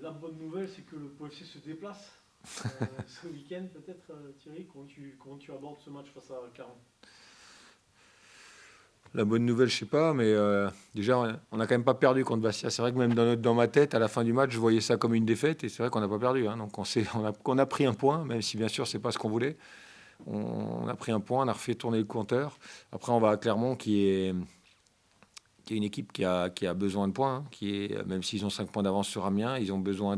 La bonne nouvelle, c'est que le POFC se déplace ce week-end, peut-être, Thierry. Comment tu abordes ce match face à Clermont? La bonne nouvelle, je sais pas, mais déjà, on n'a quand même pas perdu contre Bastia. C'est vrai que même dans ma tête, à la fin du match, je voyais ça comme une défaite, et c'est vrai qu'on n'a pas perdu, hein. Donc on a pris un point, même si bien sûr, c'est pas ce qu'on voulait. On a pris un point, on a refait tourner le compteur. Après, on va à Clermont, qui est une équipe qui a besoin de points, hein, même s'ils ont 5 points d'avance sur Amiens, ils ont besoin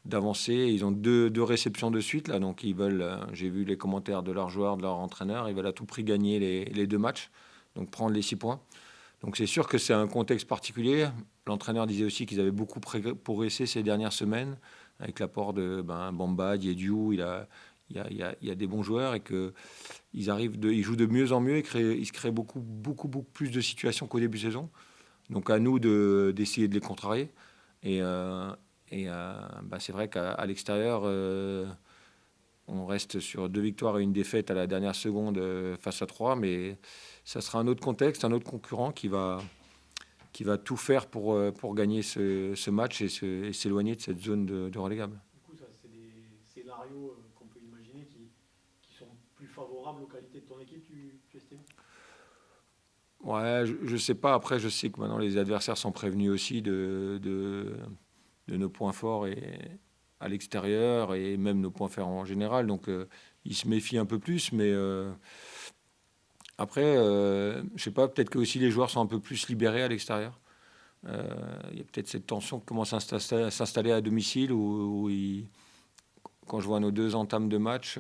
d'avancer. Ils ont deux réceptions de suite, là, donc ils veulent, j'ai vu les commentaires de leurs joueurs, de leur entraîneur, ils veulent à tout prix gagner les deux matchs, donc prendre les 6 points. Donc c'est sûr que c'est un contexte particulier. L'entraîneur disait aussi qu'ils avaient beaucoup progressé ces dernières semaines avec l'apport de Bamba, Diédiou. Il y a des bons joueurs et ils jouent de mieux en mieux. Ils se créent beaucoup plus de situations qu'au début de saison. Donc à nous d'essayer de les contrarier. Et, euh, c'est vrai qu'à l'extérieur, on reste sur 2 victoires et une défaite à la dernière seconde face à 3, mais ça sera un autre contexte, un autre concurrent qui va tout faire pour gagner ce match et s'éloigner de cette zone de relégable. Du coup, ça, c'est des scénarios qu'on peut imaginer qui sont plus favorables aux qualités de ton équipe, tu estimes? Ouais, je sais pas. Après, je sais que maintenant les adversaires sont prévenus aussi de nos points forts à l'extérieur et même nos points forts en général. Donc, ils se méfient un peu plus. Mais après, je sais pas, peut-être que aussi les joueurs sont un peu plus libérés à l'extérieur. Il y a peut-être cette tension qui commence à s'installer à domicile quand je vois nos deux entames de match,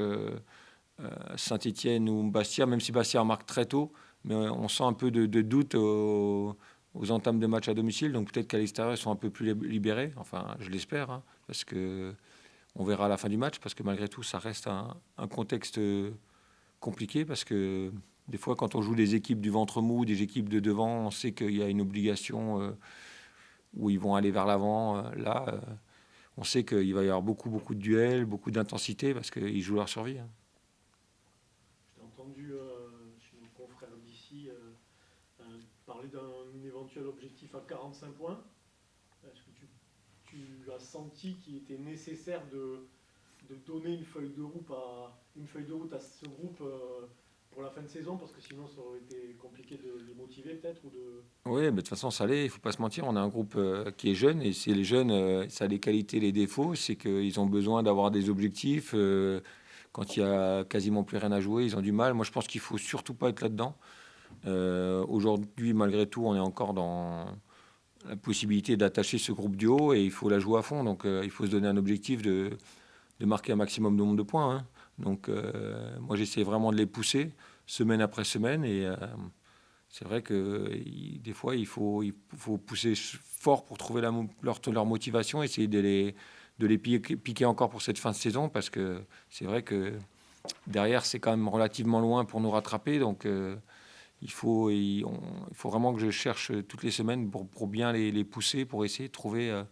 Saint-Étienne ou Bastia, même si Bastia marque très tôt, mais on sent un peu de doute aux entames de match à domicile. Donc peut-être qu'à l'extérieur, ils sont un peu plus libérés. Enfin, je l'espère, hein, parce que on verra à la fin du match, parce que malgré tout, ça reste un contexte compliqué, parce que des fois, quand on joue des équipes du ventre mou, des équipes de devant, on sait qu'il y a une obligation où ils vont aller vers l'avant. On sait qu'il va y avoir beaucoup de duels, beaucoup d'intensité, parce qu'ils jouent leur survie, hein. Je t'ai entendu chez nos confrères d'ici parler d'un éventuel objectif à 45 points. Est-ce que tu as senti qu'il était nécessaire de donner une feuille de route à ce groupe pour la fin de saison, parce que sinon ça aurait été compliqué de les motiver peut-être ou de... Oui, mais de toute façon, ça l'est, il ne faut pas se mentir. On a un groupe qui est jeune, et c'est les jeunes, ça a les qualités, les défauts. C'est qu'ils ont besoin d'avoir des objectifs. Quand il y a quasiment plus rien à jouer, ils ont du mal. Moi, je pense qu'il faut surtout pas être là-dedans. Aujourd'hui, malgré tout, on est encore dans la possibilité d'attacher ce groupe du haut, et il faut la jouer à fond. Donc, il faut se donner un objectif de marquer un maximum de nombre de points, hein. Donc, moi, j'essaie vraiment de les pousser semaine après semaine, et c'est vrai que des fois, il faut pousser fort pour trouver leur motivation, essayer de les piquer encore pour cette fin de saison, parce que c'est vrai que derrière, c'est quand même relativement loin pour nous rattraper. Donc, il faut vraiment que je cherche toutes les semaines pour bien les pousser, pour essayer de trouver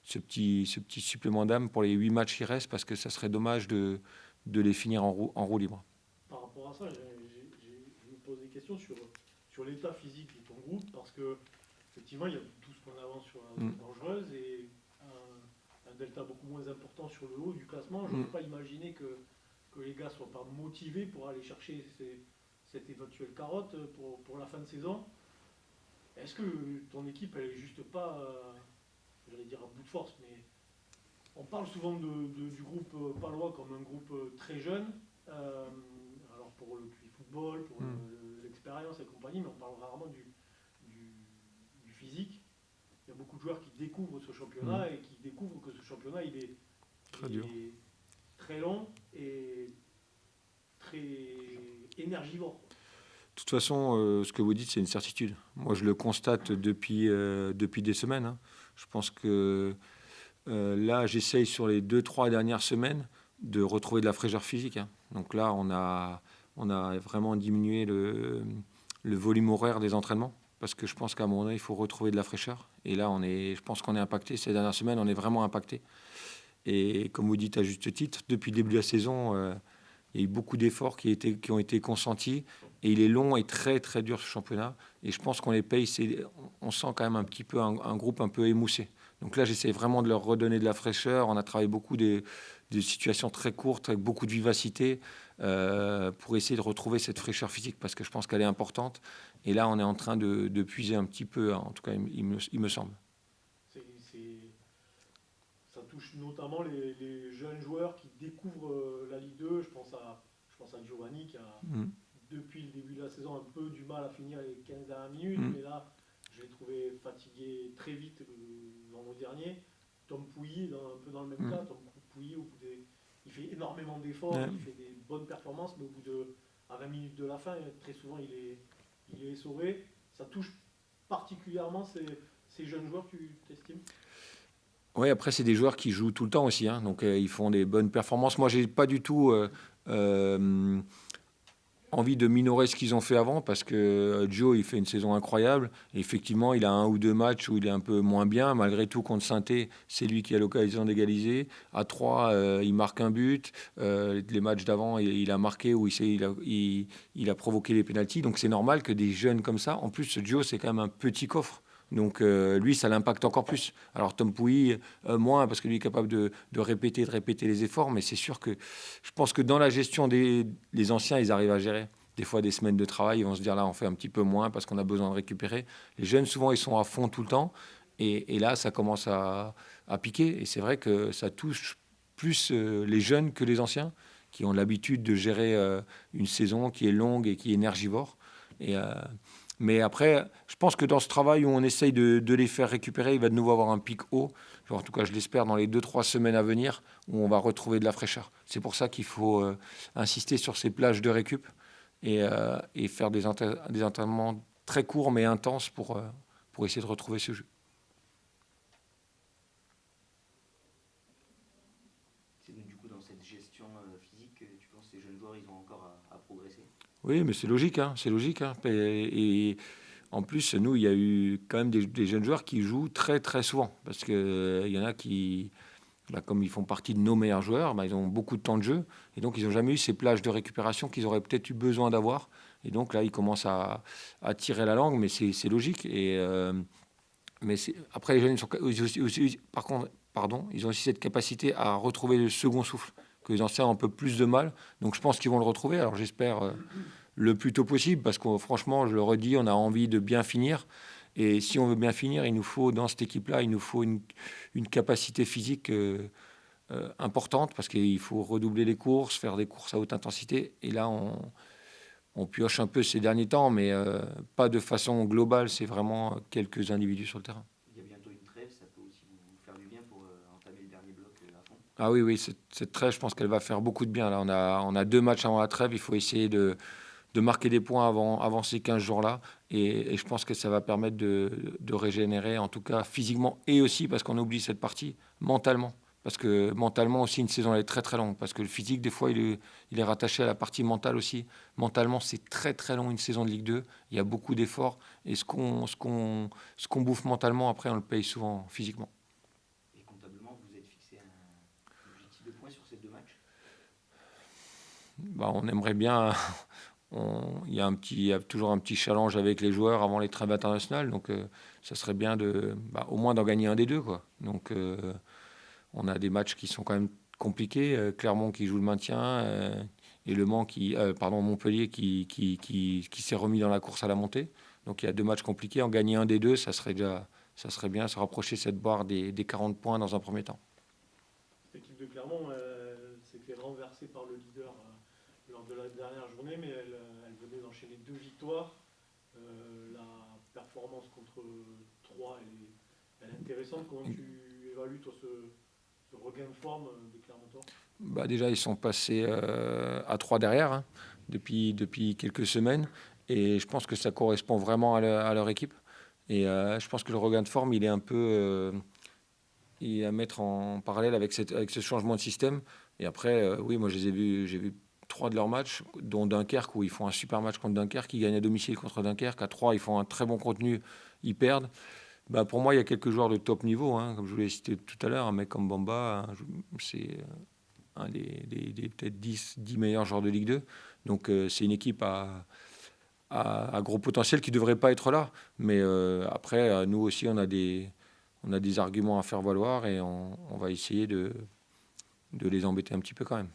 ce petit supplément d'âme pour les 8 matchs qui restent, parce que ça serait dommage de les finir en roue libre. Par rapport à ça, je me pose des questions sur l'état physique de ton groupe, parce que effectivement, il y a 12 points d'avance sur la Mm. zone dangereuse et un delta beaucoup moins important sur le haut du classement. Je Mm. n'ose pas imaginer que les gars ne soient pas motivés pour aller chercher cette éventuelle carotte pour la fin de saison. Est-ce que ton équipe, elle est juste pas, j'allais dire à bout de force, mais on parle souvent du groupe palois comme un groupe très jeune, euh, alors pour le QI football, pour Mm. l'expérience et compagnie, mais on parle rarement du, du physique. Il y a beaucoup de joueurs qui découvrent ce Mm. championnat et qui découvrent que ce championnat, Très il dur. est très long et très énergivore. De toute façon, ce que vous dites, c'est une certitude. Moi, je le constate depuis des semaines, hein. Je pense que là, j'essaye sur les 2, 3 dernières semaines de retrouver de la fraîcheur physique, hein. Donc là, on a vraiment diminué le volume horaire des entraînements, parce que je pense qu'à un moment donné, il faut retrouver de la fraîcheur. Et là, je pense qu'on est impacté. Ces dernières semaines, on est vraiment impacté. Et comme vous dites à juste titre, depuis le début de la saison, Il y a eu beaucoup d'efforts qui ont été consentis. Et il est long et très, très dur ce championnat. Et je pense qu'on les paye. On sent quand même un petit peu un groupe un peu émoussé. Donc là, j'essaie vraiment de leur redonner de la fraîcheur. On a travaillé beaucoup des situations très courtes, avec beaucoup de vivacité, pour essayer de retrouver cette fraîcheur physique, parce que je pense qu'elle est importante. Et là, on est en train de puiser un petit peu, en tout cas, il me semble. Ça touche notamment les jeunes joueurs qui découvrent la Ligue 2. Je pense à Giovanni qui a, depuis le début de la saison, un peu du mal à finir les 15 dernières minutes. Mais là, je l'ai trouvé fatigué très vite vendredi dernier. Tom Pouilly, un peu dans le même cas. Tom Pouilly, il fait énormément d'efforts, il fait des bonnes performances, mais à 20 minutes de la fin, très souvent, il est sauvé. Ça touche particulièrement ces jeunes joueurs, tu t'estimes? Oui, après, c'est des joueurs qui jouent tout le temps aussi, hein, donc ils font des bonnes performances. Moi, j'ai pas du tout envie de minorer ce qu'ils ont fait avant, parce que Joe, il fait une saison incroyable. Et effectivement, il a 1 ou 2 matchs où il est un peu moins bien. Malgré tout, contre Saint-Étienne, c'est lui qui a l'occasion d'égaliser. À 3, il marque un but. Les matchs d'avant, il a marqué, où il a provoqué les pénaltys. Donc c'est normal que des jeunes comme ça, en plus, Joe, c'est quand même un petit coffre. Donc lui, ça l'impacte encore plus. Alors Tom Pouilly, moins, parce que lui est capable de répéter les efforts. Mais c'est sûr que je pense que dans la gestion les anciens, ils arrivent à gérer. Des fois, des semaines de travail, ils vont se dire là, on fait un petit peu moins parce qu'on a besoin de récupérer. Les jeunes, souvent, ils sont à fond tout le temps. Et là, ça commence à piquer. Et c'est vrai que ça touche plus les jeunes que les anciens, qui ont l'habitude de gérer une saison qui est longue et qui est énergivore. Et, mais après, je pense que dans ce travail où on essaye de les faire récupérer, il va de nouveau avoir un pic haut. En tout cas, je l'espère dans les 2-3 semaines à venir, où on va retrouver de la fraîcheur. C'est pour ça qu'il faut insister sur ces plages de récup et faire des entraînements très courts mais intenses pour essayer de retrouver ce jeu. C'est donc du coup dans cette gestion physique que tu penses que ces jeunes joueurs ils ont encore à progresser? Oui, mais c'est logique, hein, c'est logique. Hein. Et en plus, nous, il y a eu quand même des jeunes joueurs qui jouent très très souvent. Parce qu'il y en a qui, comme ils font partie de nos meilleurs joueurs, ils ont beaucoup de temps de jeu. Et donc, ils n'ont jamais eu ces plages de récupération qu'ils auraient peut-être eu besoin d'avoir. Et donc là, ils commencent à tirer la langue, mais c'est logique. Mais après, les jeunes, par contre, ils ont aussi cette capacité à retrouver le second souffle, que les anciens ont un peu plus de mal. Donc je pense qu'ils vont le retrouver. Alors j'espère le plus tôt possible, parce que franchement, je le redis, on a envie de bien finir. Et si on veut bien finir, il nous faut, dans cette équipe-là, il nous faut une capacité physique importante, parce qu'il faut redoubler les courses, faire des courses à haute intensité. Et là, on pioche un peu ces derniers temps, mais pas de façon globale. C'est vraiment quelques individus sur le terrain. Il y a bientôt une trêve, ça peut aussi vous faire du bien pour entamer le dernier bloc à fond. Ah oui, cette trêve, je pense qu'elle va faire beaucoup de bien. Là, on a 2 matchs avant la trêve. Il faut essayer de marquer des points avant ces 15 jours-là. Et je pense que ça va permettre de régénérer, en tout cas physiquement, et aussi, parce qu'on oublie cette partie, mentalement. Parce que mentalement aussi, une saison elle est très très longue. Parce que le physique, des fois, il est rattaché à la partie mentale aussi. Mentalement, c'est très très long une saison de Ligue 2. Il y a beaucoup d'efforts. Et ce qu'on bouffe mentalement, après, on le paye souvent physiquement. Et comptablement, vous êtes fixé un objectif de points sur ces 2 matchs? On aimerait bien. Il y a toujours un petit challenge avec les joueurs avant les trêves internationales. Donc, ça serait bien au moins d'en gagner un des deux, quoi. Donc, on a des matchs qui sont quand même compliqués. Clermont qui joue le maintien et Montpellier qui s'est remis dans la course à la montée. Donc il y a 2 matchs compliqués. En gagner un des deux, ça serait bien, se rapprocher cette barre des 40 points dans un premier temps. Cette équipe de Clermont s'est fait renverser par le leader lors de la dernière journée, mais elle venait d'enchaîner 2 victoires. La performance contre 3, elle est intéressante. Comment tu évalues, toi, ce regain de forme des Clermontois? Déjà, ils sont passés à 3 derrière, hein, depuis quelques semaines. Et je pense que ça correspond vraiment à leur équipe. Et je pense que le regain de forme, il est un peu à mettre en parallèle avec ce changement de système. Et après, oui, moi, j'ai vu 3 de leurs matchs, dont Dunkerque, où ils font un super match contre Dunkerque, ils gagnent à domicile contre Dunkerque. À 3, ils font un très bon contenu, ils perdent. Pour moi, il y a quelques joueurs de top niveau, hein, comme je vous l'ai cité tout à l'heure, un mec comme Bamba, c'est un des peut-être 10 meilleurs joueurs de Ligue 2. Donc c'est une équipe à gros potentiel qui ne devrait pas être là. Mais après, nous aussi, on a des arguments à faire valoir et on va essayer de les embêter un petit peu quand même.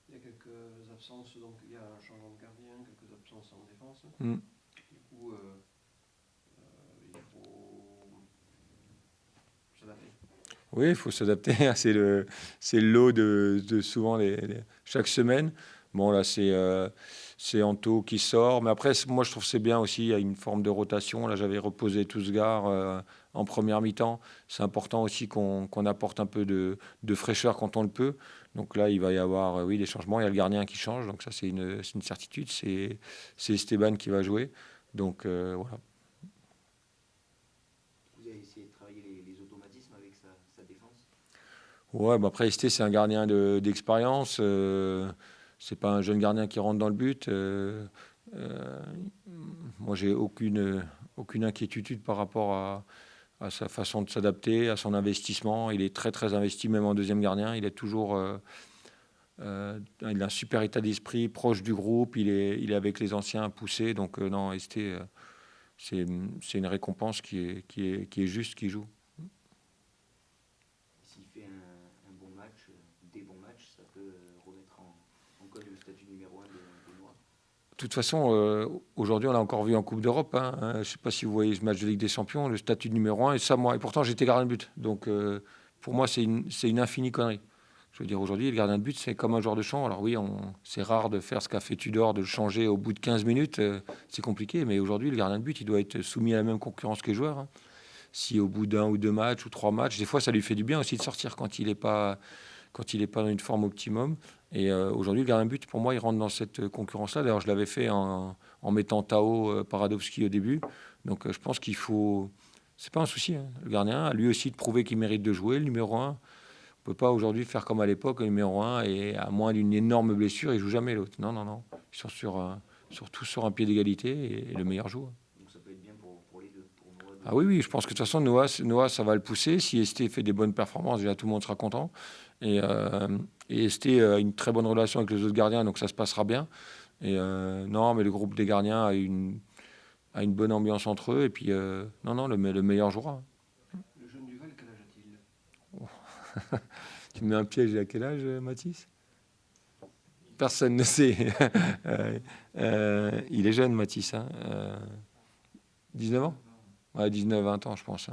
Il y a quelques absences, donc il y a un changement de gardien, quelques absences en défense. Du coup, il faut s'adapter. Oui, il faut s'adapter. C'est le lot de souvent chaque semaine. Bon, là, c'est Anto qui sort. Mais après, moi, je trouve que c'est bien aussi. Il y a une forme de rotation. Là, j'avais reposé Tousgar en première mi-temps. C'est important aussi qu'on apporte un peu de fraîcheur quand on le peut. Donc là, il va y avoir oui, des changements. Il y a le gardien qui change. Donc ça, c'est une certitude. C'est Esteban qui va jouer. Donc voilà. Vous avez essayé de travailler les automatismes avec sa défense? Ouais, bah après, Esté, c'est un gardien d'expérience. C'est pas un jeune gardien qui rentre dans le but. Moi, j'ai aucune inquiétude par rapport à sa façon de s'adapter, à son investissement. Il est très, très investi, même en deuxième gardien. Il est toujours... il a un super état d'esprit, proche du groupe. Il est avec les anciens poussés. Donc, non, Esté, c'est une récompense qui est juste, qui joue. S'il fait un bon match, des bons matchs, ça peut remettre en cause le statut numéro 1 de Noah. De toute façon, aujourd'hui, on l'a encore vu en Coupe d'Europe. Je ne sais pas si vous voyez ce match de Ligue des Champions, le statut de numéro 1. Et ça, moi, et pourtant, j'étais gardien de but. Donc, pour moi, c'est une infinie connerie. Je veux dire, aujourd'hui, le gardien de but, c'est comme un joueur de champ. Alors oui, c'est rare de faire ce qu'a fait Tudor, de le changer au bout de 15 minutes. C'est compliqué. Mais aujourd'hui, le gardien de but, il doit être soumis à la même concurrence que les joueurs. Si au bout d'un ou deux matchs ou trois matchs, des fois, ça lui fait du bien aussi de sortir quand il n'est pas dans une forme optimum. Et aujourd'hui, le gardien de but, pour moi, il rentre dans cette concurrence-là. D'ailleurs, je l'avais fait en mettant Tao Paradowski au début. Donc, je pense qu'il faut... C'est pas un souci. Le gardien a lui aussi de prouver qu'il mérite de jouer. Le numéro 1, on peut pas aujourd'hui faire comme à l'époque. Le numéro 1, et à moins d'une énorme blessure, il joue jamais l'autre. Non, non, non. Ils sont surtout sur un pied d'égalité et le meilleur joue. Donc ça peut être bien pour les deux. Pour Noah Ah oui, je pense que de toute façon, Noah, ça va le pousser. Si Esté fait des bonnes performances, déjà tout le monde sera content. Et Esté a une très bonne relation avec les autres gardiens, donc ça se passera bien. Et non, mais le groupe des gardiens a une bonne ambiance entre eux. Et puis, non, le meilleur jouera. Le jeune Duval, quel âge a-t-il? Tu me mets un piège à quel âge, Mathis? Personne ne sait. Il est jeune, Mathis. 19 ans? Ouais, 19-20 ans, je pense.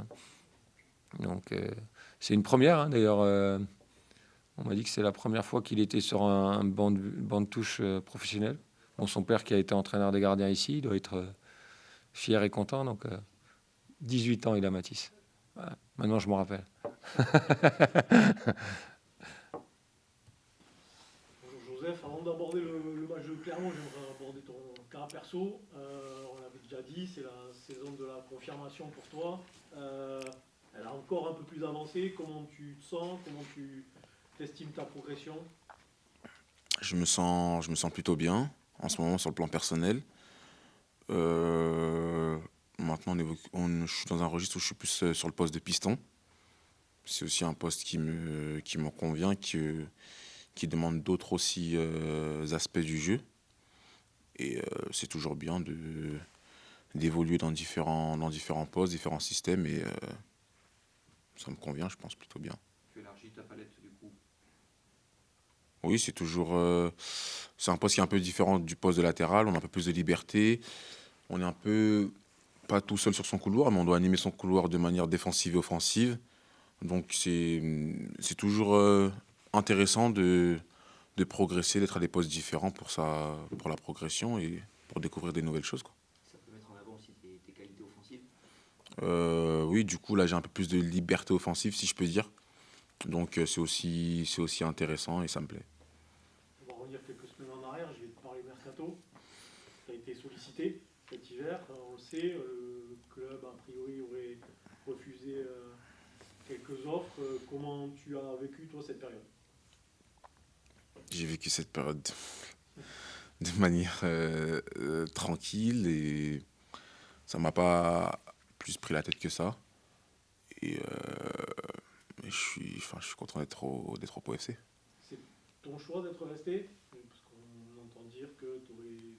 Donc, c'est une première, d'ailleurs. On m'a dit que c'est la première fois qu'il était sur un banc de touche professionnel. Bon, son père, qui a été entraîneur des gardiens ici, il doit être fier et content. Donc, 18 ans, il a, Mathis. Voilà. Maintenant, je m'en rappelle. Bonjour Joseph, avant d'aborder le match de Clermont, j'aimerais aborder ton cas perso. On l'avait déjà dit, c'est la saison de la confirmation pour toi. Elle a encore un peu plus avancé. Comment tu te sens? Comment tu estimes ta progression? Je me sens plutôt bien en ce moment sur le plan personnel. Maintenant, je suis dans un registre où je suis plus sur le poste de piston. C'est aussi un poste qui me convient, qui demande d'autres aussi aspects du jeu. Et c'est toujours bien d'évoluer dans différents postes, différents systèmes. Et ça me convient, je pense, plutôt bien. Tu élargis ta palette du coup. Oui, c'est toujours. C'est un poste qui est un peu différent du poste de latéral. On a un peu plus de liberté. On est un peu pas tout seul sur son couloir, mais on doit animer son couloir de manière défensive et offensive. Donc c'est toujours intéressant de progresser, d'être à des postes différents pour la progression et pour découvrir des nouvelles choses, quoi. Ça peut mettre en avant aussi tes qualités offensives. Oui, du coup, là, j'ai un peu plus de liberté offensive, si je peux dire. Donc c'est aussi intéressant et ça me plaît. On va revenir quelques semaines en arrière. Je vais te parler mercato. Tu as été sollicité cet hiver, on le sait. Le club, a priori, aurait refusé quelques offres. Comment tu as vécu, toi, cette période? J'ai vécu cette période de manière tranquille et ça m'a pas plus pris la tête que ça. Et je suis content d'être au POFC. ton choix d'être resté? Parce qu'on entend dire que tu aurais dû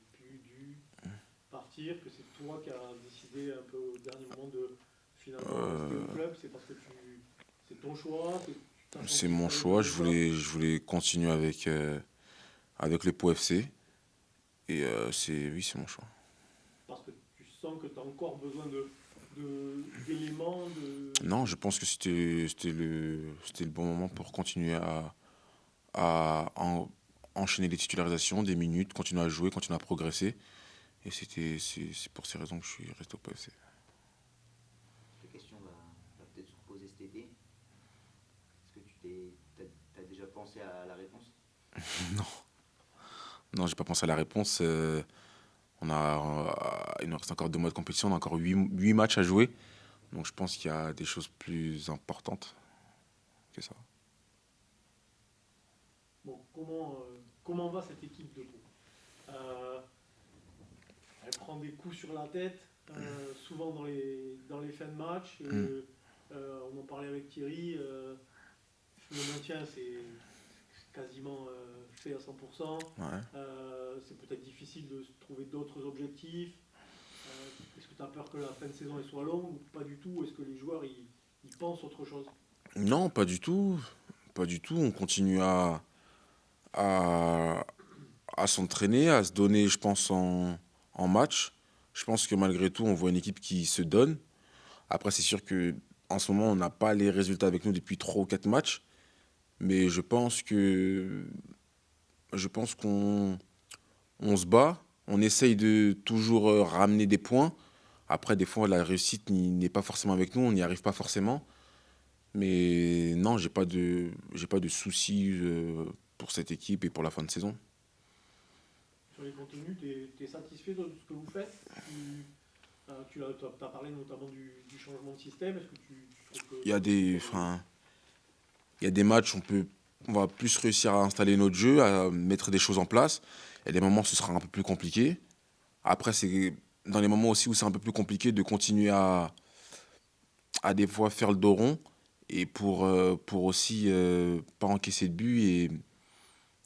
partir, que c'est toi qui as décidé un peu au dernier moment de finalement rester au club. C'est parce que c'est ton choix, t'as senti C'est que mon ça allait choix. donner ça, Je voulais continuer avec le Pau FC. Et oui, c'est mon choix. parce que tu sens que tu as encore besoin d'éléments, Non, je pense que c'était le bon moment pour continuer à enchaîner les titularisations, des minutes, continuer à jouer, continuer à progresser. Et c'est pour ces raisons que je suis resté au PFC. La question va peut-être se reposer cet été. Est-ce que t'as déjà pensé à la réponse? Non, j'ai pas pensé à la réponse. Il nous reste encore 2 mois de compétition, on a encore 8 matchs à jouer. Donc je pense qu'il y a des choses plus importantes que ça. bon, comment va cette équipe de Pau? Elle prend des coups sur la tête, souvent dans les fins de match. On en parlait avec Thierry. Le maintien, c'est quasiment fait à 100%. Ouais. C'est peut-être difficile de se trouver d'autres objectifs. Est-ce que tu as peur que la fin de saison elle soit longue ou pas du tout? Est-ce que les joueurs ils pensent autre chose? Non, pas du tout. Pas du tout. On continue à, à s'entraîner, à se donner, je pense, en match. Je pense que malgré tout, on voit une équipe qui se donne. Après, c'est sûr que en ce moment, on n'a pas les résultats avec nous depuis 3 ou 4 matchs. Mais je pense qu'on se bat. On essaye de toujours ramener des points. Après, des fois, la réussite n'est pas forcément avec nous. On n'y arrive pas forcément. Mais non, j'ai pas de soucis pour cette équipe et pour la fin de saison. Sur les contenus, tu es satisfait de ce que vous faites? Tu as parlé notamment du changement de système. Est-ce que tu trouves que Il y a il y a des matchs où on va plus réussir à installer notre jeu, à mettre des choses en place. Il y a des moments où ce sera un peu plus compliqué. Après, c'est dans les moments aussi où c'est un peu plus compliqué de continuer à des fois faire le dos rond et pour aussi pas encaisser de but. Et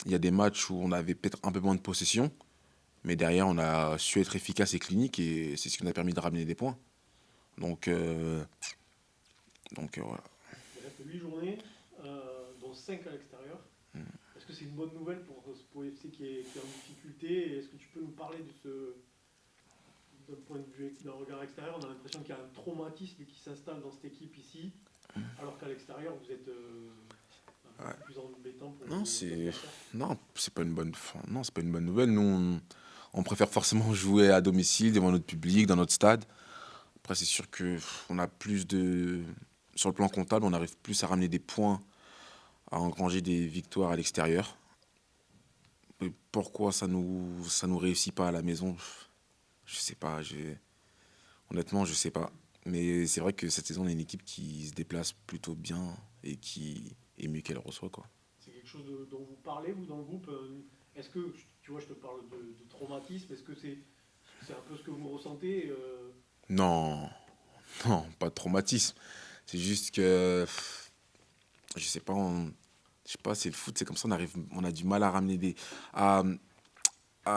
il y a des matchs où on avait peut-être un peu moins de possession, mais derrière, on a su être efficace et clinique et c'est ce qui nous a permis de ramener des points. Donc, voilà. il reste 8 journées, dont 5 à l'extérieur. Est-ce que c'est une bonne nouvelle pour ce Pau FC qui est en difficulté? Et est-ce que tu peux nous parler d'un point de vue, d'un regard extérieur? On a l'impression qu'il y a un traumatisme qui s'installe dans cette équipe ici, alors qu'à l'extérieur, vous êtes un peu plus embêtant pour Non, vos adversaires. non, c'est pas une bonne, non, c'est pas une bonne nouvelle. Nous, on préfère forcément jouer à domicile devant notre public, dans notre stade. Après, c'est sûr que on a plus de, sur le plan comptable, on arrive plus à ramener des points, à engranger des victoires à l'extérieur. Mais pourquoi ça nous réussit pas à la maison? Je sais pas. Honnêtement, je sais pas. Mais c'est vrai que cette saison, on est une équipe qui se déplace plutôt bien et qui est mieux qu'elle reçoit, quoi. C'est quelque chose dont vous parlez, vous, dans le groupe? Est-ce que, tu vois, je te parle de traumatisme, est-ce que c'est un peu ce que vous ressentez? Non, non, pas de traumatisme. C'est juste que, je sais pas, je sais pas, c'est le foot, c'est comme ça, on a du mal à ramener à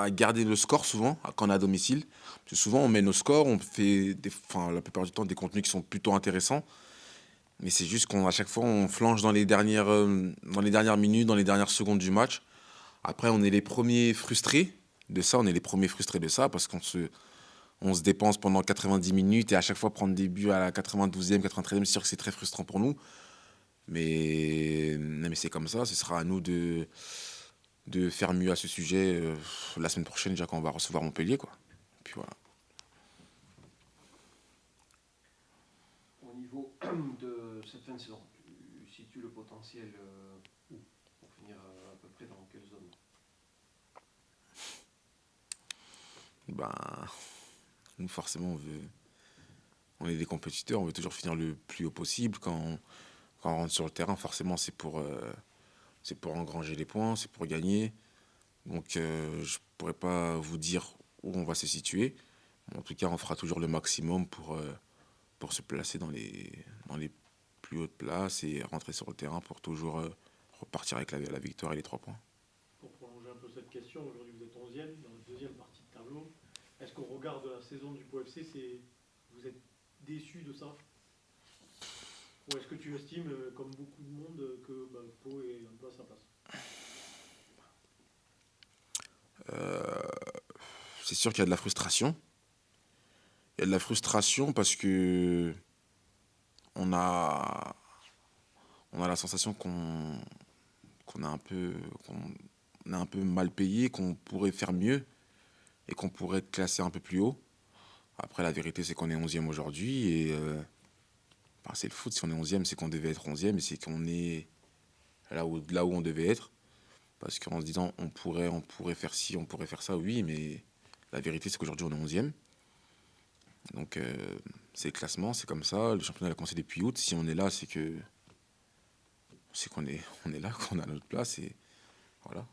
garder le score souvent quand on est à domicile. Parce que souvent on met nos scores, on fait la plupart du temps des contenus qui sont plutôt intéressants. Mais c'est juste qu'à chaque fois on flanche dans les dernières minutes, dans les dernières secondes du match. Après on est les premiers frustrés de ça, parce on se dépense pendant 90 minutes et à chaque fois prendre des buts à la 92e, 93e, c'est sûr que c'est très frustrant pour nous. Mais c'est comme ça, ce sera à nous de faire mieux à ce sujet la semaine prochaine, déjà quand on va recevoir Montpellier, quoi. Puis voilà. Au niveau de cette fin de saison, tu situes le potentiel où? Pour finir à peu près dans quelle zone? Ben, nous, forcément, on est des compétiteurs, on veut toujours finir le plus haut possible. Quand on rentre sur le terrain, forcément, c'est pour engranger les points, c'est pour gagner. Donc, je ne pourrais pas vous dire où on va se situer. En tout cas, on fera toujours le maximum pour se placer dans les plus hautes places et rentrer sur le terrain pour toujours repartir avec la victoire et les 3 points. question. Aujourd'hui, vous êtes 11e dans la deuxième partie de tableau. Est-ce qu'au regard de la saison du Pau FC, vous êtes déçu de ça? Ou est-ce que tu estimes, comme beaucoup de monde, que Pau est un peu à sa place? C'est sûr qu'il y a de la frustration. Il y a de la frustration parce que on a la sensation qu'on a un peu mal payé, qu'on pourrait faire mieux et qu'on pourrait être classé un peu plus haut. Après, la vérité, c'est qu'on est 11e aujourd'hui et c'est le foot. Si on est 11e, c'est qu'on devait être 11e et c'est qu'on est là où on devait être. Parce qu'en se disant, on pourrait faire ci, on pourrait faire ça, oui, mais la vérité, c'est qu'aujourd'hui, on est 11e. Donc, c'est le classement, c'est comme ça. Le championnat a commencé depuis août. Si on est là, c'est qu'on est là, qu'on a notre place. Et voilà.